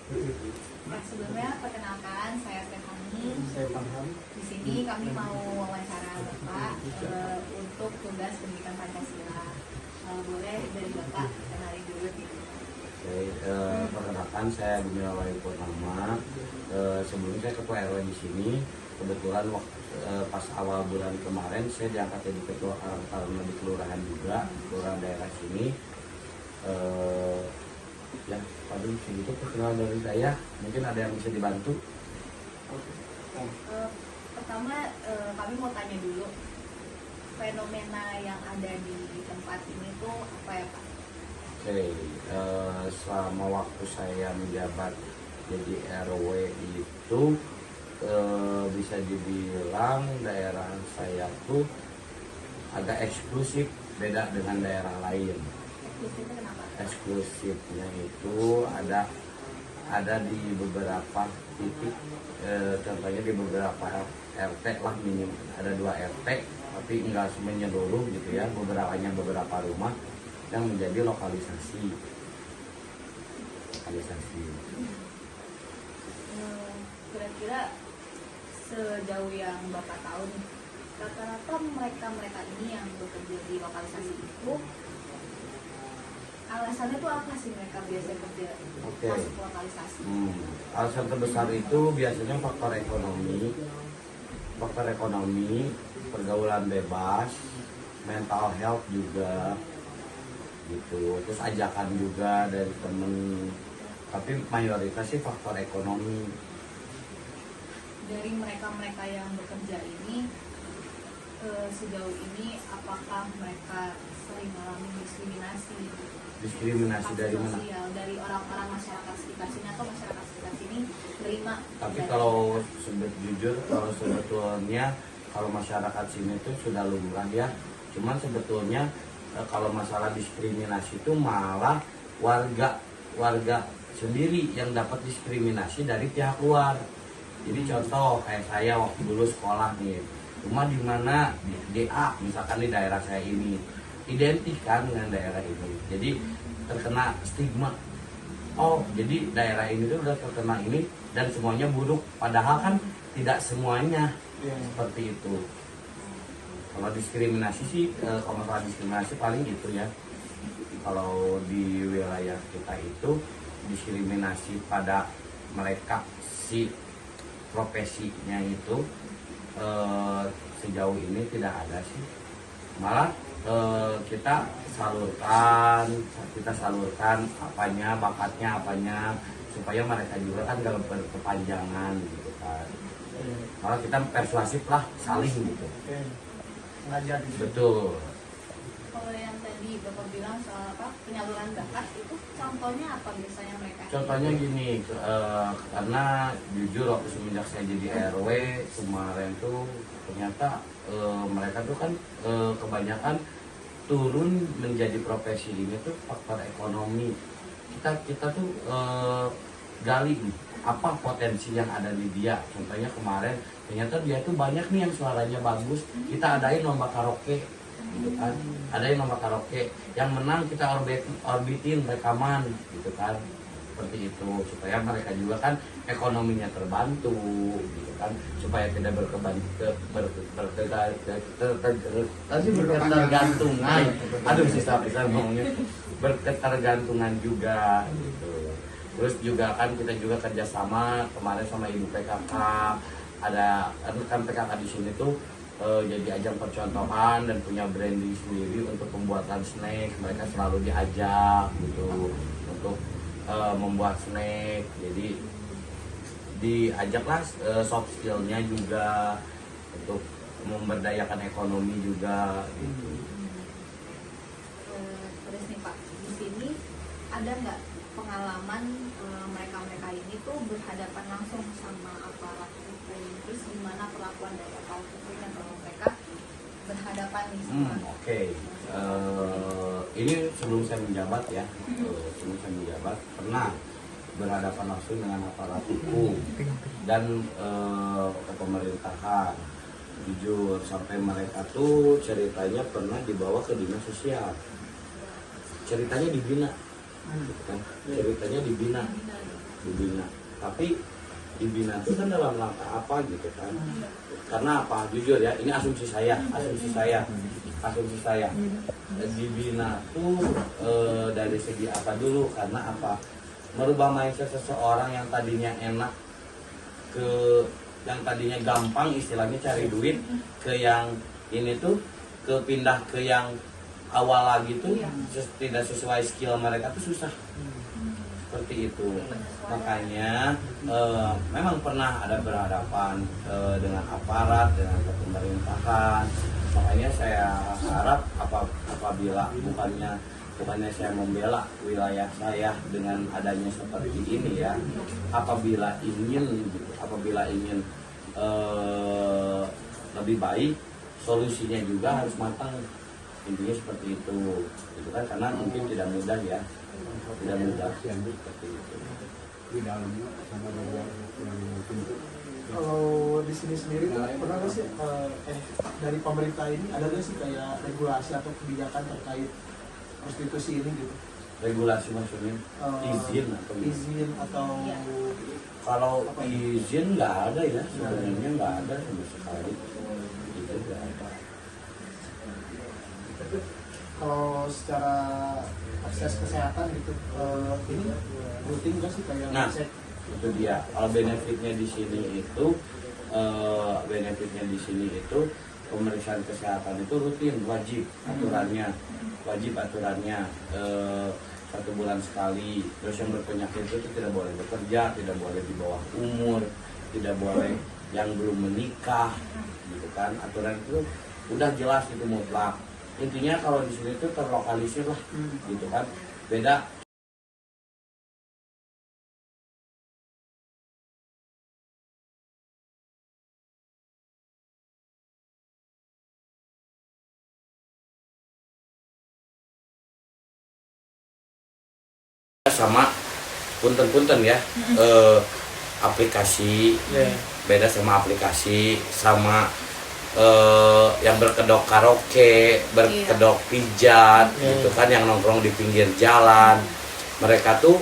Nah, sebelumnya perkenalkan saya Stefani. Saya paham. Di sini kami mau wawancara Bapak untuk tugas pendidikan Pancasila. Boleh dari Bapak kenalin dulu gitu. Oke, perkenalkan saya Gumilar Purnama. Sebelumnya saya ketua RW di sini. Kebetulan pas awal bulan kemarin saya diangkat jadi ketua karena di kelurahan juga, kelurahan daerah sini. Ya, paling segitu perkenalan dari saya. Mungkin ada yang bisa dibantu. Pertama kami mau tanya dulu fenomena yang ada di tempat ini tuh apa ya Pak? Oke, selama waktu saya menjabat jadi RW itu bisa dibilang daerah saya tuh agak eksklusif, beda dengan daerah lain. Eksklusifnya kenapa? Eksklusifnya itu ada di beberapa titik, contohnya di beberapa RT lah, minim ada 2 RT, tapi enggak menyeluruh gitu ya, beberapa rumah yang menjadi lokalisasi. Kira-kira sejauh yang Bapak tahu nih, rata-rata mereka ini yang bekerja di lokalisasi itu alasannya tuh apa sih mereka biasa kerja masuk lokalisasi? Alasan terbesar itu biasanya faktor ekonomi, pergaulan bebas, mental health juga gitu, terus ajakan juga dari temen, tapi mayoritas sih faktor ekonomi. Dari mereka yang bekerja ini sejauh ini apakah mereka sering mengalami diskriminasi dari mana? sosial dari orang-orang masyarakat sekitar sini atau masyarakat sekitar sini terima? Tapi kalau sebetulnya kalau masyarakat sini itu sudah lumrah ya. Cuman sebetulnya kalau masalah diskriminasi itu malah warga sendiri yang dapat diskriminasi dari pihak luar. Jadi contoh kayak saya waktu dulu sekolah nih, rumah di mana di A, misalkan di daerah saya ini identik kan dengan daerah ini, jadi terkena stigma. Oh, jadi daerah ini tuh udah terkena ini dan semuanya buruk, padahal kan tidak semuanya seperti itu. Kalau diskriminasi sih, kalau masalah diskriminasi paling gitu ya. Kalau di wilayah kita itu diskriminasi pada mereka si profesinya itu sejauh ini tidak ada sih. Malah kita salurkan apanya, bakatnya apanya, supaya mereka juga kan gak berkepanjangan gitu kan. Malah kita persuasif lah, saling gitu. Ngajar gitu. Betul. Kalau yang tadi Bapak bilang soal penyaluran bakat itu contohnya apa biasanya mereka? Contohnya gini, karena jujur waktu semenjak saya jadi RW kemarin tuh ternyata mereka tuh kan kebanyakan turun menjadi profesi ini tuh faktor ekonomi. Kita tuh gali nih apa potensi yang ada di dia. Contohnya kemarin ternyata dia tuh banyak nih yang suaranya bagus, kita adain lomba karaoke gitu kan, adain lomba karaoke, yang menang kita orbitin rekaman gitu kan, seperti itu, supaya mereka juga kan ekonominya terbantu gitu kan, supaya tidak berketergantungan, berketergantungan juga gitu. Terus juga kan kita juga kerjasama kemarin sama Ibu PKK, ada kan PKK di sini tuh jadi ajang percontohan dan punya branding sendiri untuk pembuatan snack. Mereka selalu diajak gitu untuk membuat snack. Jadi diajaklah soft skillnya juga untuk memberdayakan ekonomi juga gitu. Terus nih Pak, di sini ada nggak pengalaman mereka ini tuh berhadapan langsung sama aparat hukum, terus gimana perlakuan dari aparat hukumnya kalau mereka berhadapan nih sama? Ini sebelum saya menjabat ya, pernah berhadapan langsung dengan aparat hukum dan pemerintahan. Jujur sampai mereka tuh ceritanya pernah dibawa ke dinas sosial, ceritanya dibina gitu kan, ceritanya dibina dibina. Tapi dibina itu kan dalam langkah apa gitu kan? Karena apa? Jujur ya, ini asumsi saya. Dibina tuh dari segi apa dulu? Karena apa? Merubah mindset seseorang yang tadinya enak ke yang tadinya gampang istilahnya cari duit ke yang ini tuh pindah ke yang awal lagi tuh tidak sesuai skill mereka tuh susah. Seperti itu. Makanya memang pernah ada berhadapan dengan aparat, dengan pemerintahan. Makanya saya harap apabila bukannya saya membela wilayah saya dengan adanya seperti ini ya, apabila ingin lebih baik, solusinya juga harus matang. Intinya seperti itu, gitu kan? Karena mungkin tidak mudah ya, tidak mudah seperti itu. Di dalamnya sama dengan yang pintu. Kalau di sini sendiri tuh pernah nggak sih dari pemerintah ini ada nggak sih kayak regulasi atau kebijakan terkait prostitusi ini gitu? Regulasi maksudnya izin atau kalau izin nggak ada ya, sebenarnya nggak ada sama sekali. Itu nggak ada. Kalau secara akses kesehatan gitu ini rutin nggak sih kayak Nah, itu dia. Kalau benefitnya di sini itu pemeriksaan kesehatan itu rutin, wajib aturannya 1 bulan sekali. Terus yang berpenyakit itu tidak boleh bekerja, tidak boleh di bawah umur, tidak boleh yang belum menikah, gitu kan? Aturan itu udah jelas, itu mutlak. Intinya kalau di sini itu terlokalisir lah, gitu kan? Beda. Sama punten ya, aplikasi beda sama aplikasi, sama yang berkedok karaoke, berkedok pijat, gitu kan, yang nongkrong di pinggir jalan, mereka tuh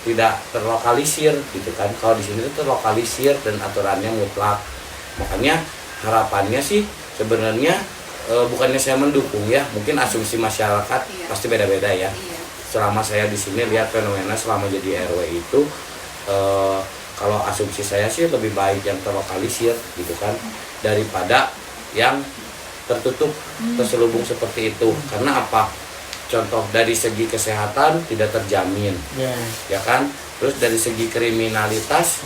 tidak terlokalisir, gitu kan. Kalau di sini tuh terlokalisir dan aturannya mutlak. Makanya harapannya sih sebenarnya bukannya saya mendukung ya, mungkin asumsi masyarakat pasti beda-beda ya. Selama saya di sini lihat fenomena selama jadi RW itu, kalau asumsi saya sih lebih baik yang terlokalisir, gitu kan, daripada yang tertutup, terselubung seperti itu. Karena apa? Contoh dari segi kesehatan tidak terjamin, ya kan. Terus dari segi kriminalitas,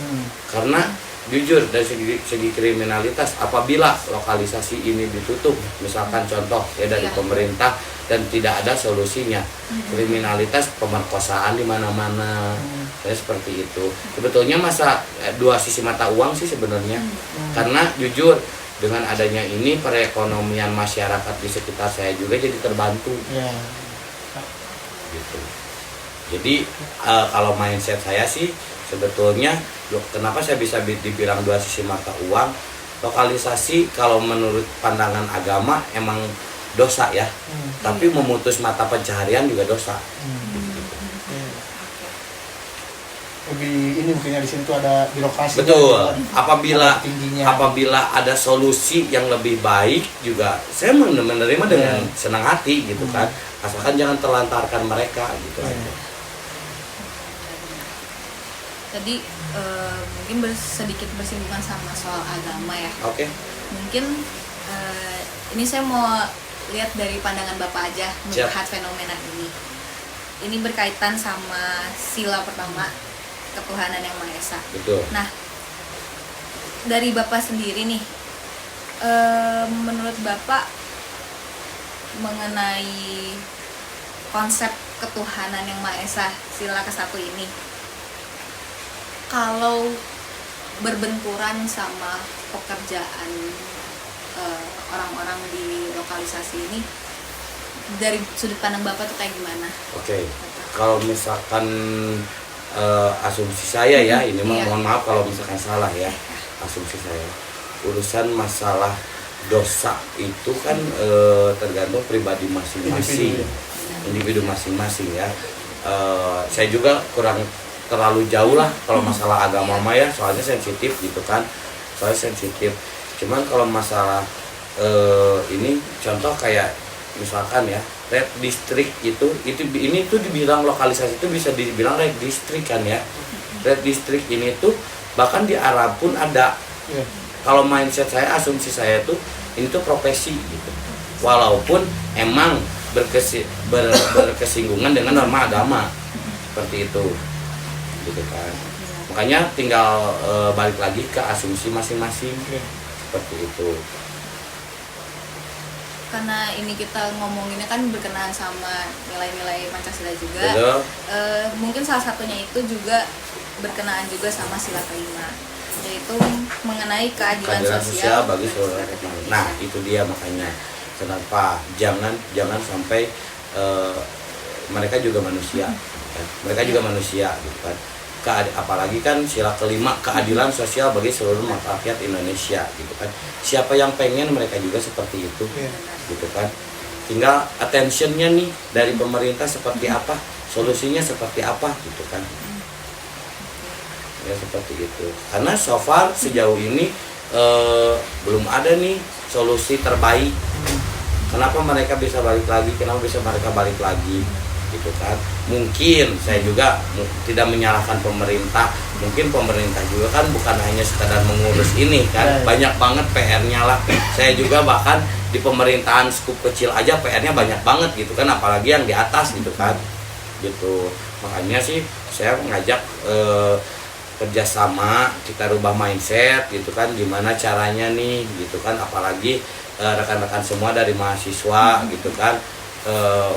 karena jujur dari segi kriminalitas, apabila lokalisasi ini ditutup, misalkan contoh ya dari pemerintah dan tidak ada solusinya, kriminalitas pemerkosaan di mana-mana, ya seperti itu. Sebetulnya dua sisi mata uang sih sebenarnya, karena jujur dengan adanya ini perekonomian masyarakat di sekitar saya juga jadi terbantu. Gitu. Jadi kalau mindset saya sih sebetulnya, kenapa saya bisa dibilang dua sisi mata uang? Lokalisasi kalau menurut pandangan agama emang dosa ya, tapi memutus mata pencaharian juga dosa. Lebih ini mungkin di sini tuh ada birokrasi. Betul. Apabila ada solusi yang lebih baik juga, saya menerima dengan senang hati, gitu kan. Asalkan jangan terlantarkan mereka, gitu aja. Tadi mungkin sedikit bersinggungan sama soal agama ya. Oke. Mungkin ini saya mau lihat dari pandangan Bapak aja melihat fenomena ini. Ini berkaitan sama sila pertama, ketuhanan yang Maha Esa. Betul. Nah, dari Bapak sendiri nih, menurut Bapak mengenai konsep ketuhanan yang Maha Esa, sila ke-1 ini, kalau berbenturan sama pekerjaan orang-orang di lokalisasi ini, dari sudut pandang Bapak tuh kayak gimana? Oke. Kalau misalkan asumsi saya ya, ini mohon maaf kalau misalkan salah ya, asumsi saya, urusan masalah dosa itu kan tergantung pribadi masing-masing, individu masing-masing ya. Saya juga kurang terlalu jauh lah kalau masalah agama mah ya, soalnya sensitif gitu kan, soalnya sensitif. Cuman kalau masalah ini contoh kayak misalkan ya red district itu ini tuh dibilang lokalisasi itu bisa dibilang red district kan ya. Red district ini tuh bahkan di Arab pun ada. Kalau mindset saya, asumsi saya tuh ini tuh profesi gitu, walaupun emang berkesinggungan dengan norma agama seperti itu gitu kan. Makanya tinggal balik lagi ke asumsi masing-masing seperti itu. Karena ini kita ngomonginnya kan berkenaan sama nilai-nilai Pancasila juga. Mungkin salah satunya itu juga berkenaan juga sama sila kelima, yaitu mengenai keadilan sosial bagi seluruh rakyat. Nah itu dia makanya kenapa jangan sampai mereka juga manusia kan? Mereka juga manusia gitu kan. Apalagi kan sila kelima keadilan sosial bagi seluruh rakyat Indonesia gitu kan. Siapa yang pengen mereka juga seperti itu gitu kan. Tinggal attentionnya nih dari pemerintah seperti apa, solusinya seperti apa gitu kan. Ya seperti itu. Karena so far sejauh ini belum ada nih solusi terbaik. Kenapa mereka bisa balik lagi? Kenapa bisa mereka balik lagi? Gitu kan. Mungkin saya juga tidak menyalahkan pemerintah. Mungkin pemerintah juga kan bukan hanya sekadar mengurus ini kan. Banyak banget PR-nya lah. Saya juga bahkan di pemerintahan skup kecil aja PR-nya banyak banget gitu kan, apalagi yang di atas gitu kan. Gitu. Makanya sih saya mengajak kerjasama, kita rubah mindset gitu kan, gimana caranya nih gitu kan, apalagi rekan-rekan semua dari mahasiswa gitu kan,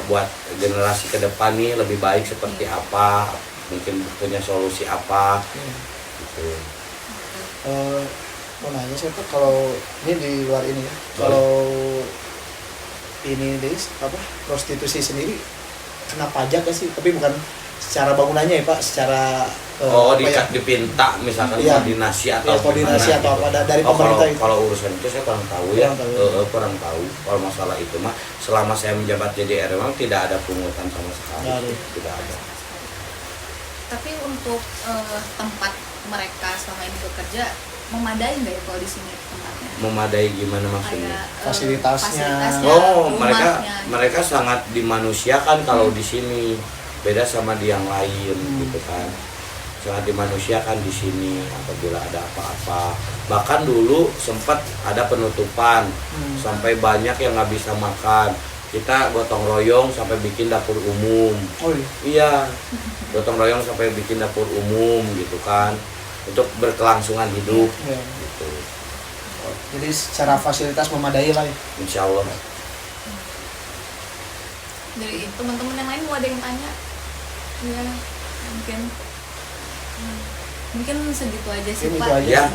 buat generasi ke depan nih lebih baik seperti apa, mungkin punya solusi apa gitu. Mau nanya saya tuh, kalau ini di luar ini ya, kalau ini deh apa prostitusi sendiri kena pajak gak sih? Tapi bukan secara bangunannya ya Pak, secara dipinta misalkan koordinasi atau koordinasi atau apa dari pemerintah itu. Kalau urusan itu saya kurang tahu ya, kurang tahu. Kalau masalah itu mah selama saya menjabat jadi RW tidak ada pungutan sama sekali, tidak ada. Tapi untuk tempat mereka selama ini bekerja memadai nggak ya kalau di sini tempatnya? Memadai gimana maksudnya? Fasilitasnya. Mereka sangat dimanusiakan kalau di sini, beda sama di yang lain gitu kan. Sangat dimanusiakan di sini apabila ada apa-apa. Bahkan dulu sempat ada penutupan sampai banyak yang nggak bisa makan. Kita gotong royong sampai bikin dapur umum. Iya, gotong royong sampai bikin dapur umum gitu kan, untuk berkelangsungan hidup gitu. Jadi secara fasilitas memadai lah ya. Insya Allah. Dari teman-teman yang lain mau ada yang tanya? Ya mungkin segitu aja sih Pak. Ya.